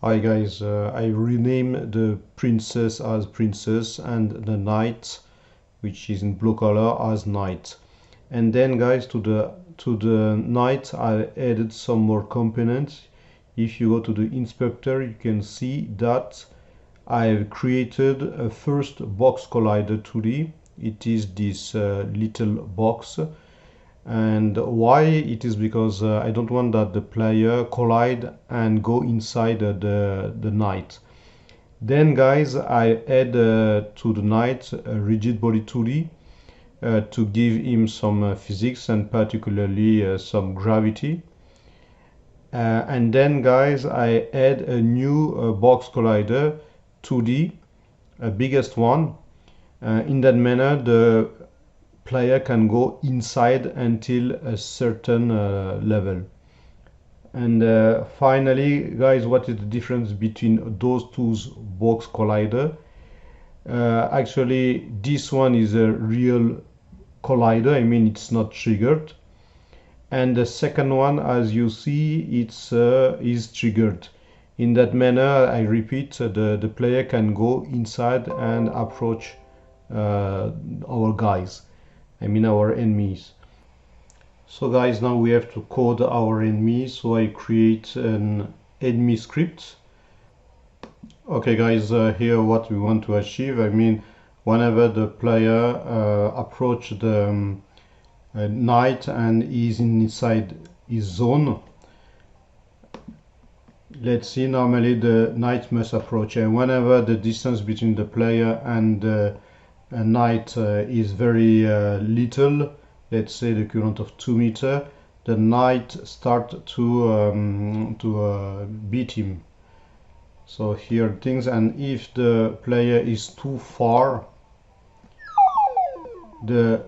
Hi guys, I rename the princess as princess and the knight, which is in blue color, as knight. And then guys, to the knight I added some more components. If you go to the inspector, you can see that I've created a first box collider 2D. It is this little box. And why? It is because I don't want that the player collide and go inside the knight. Then guys, I add to the knight a rigid body 2D to give him some physics and particularly some gravity. And then guys, I add a new box collider 2D, a biggest one. In that manner, the player can go inside until a certain level. And finally guys, what is the difference between those two box collider? Actually this one is a real collider, I mean it's not triggered, and the second one, as you see, it's is triggered. In that manner, I repeat, the player can go inside and approach our guys, I mean our enemies. So guys, now we have to code our enemies. So I create an enemy script. Okay guys, here what we want to achieve, I mean whenever the player approach the knight and is inside his zone, let's see, normally the knight must approach, and whenever the distance between the player and the knight is very little, let's say the equivalent of 2 meters, the knight start to beat him. So here things, and if the player is too far, the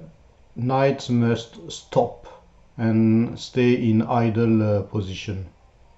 knight must stop and stay in idle position.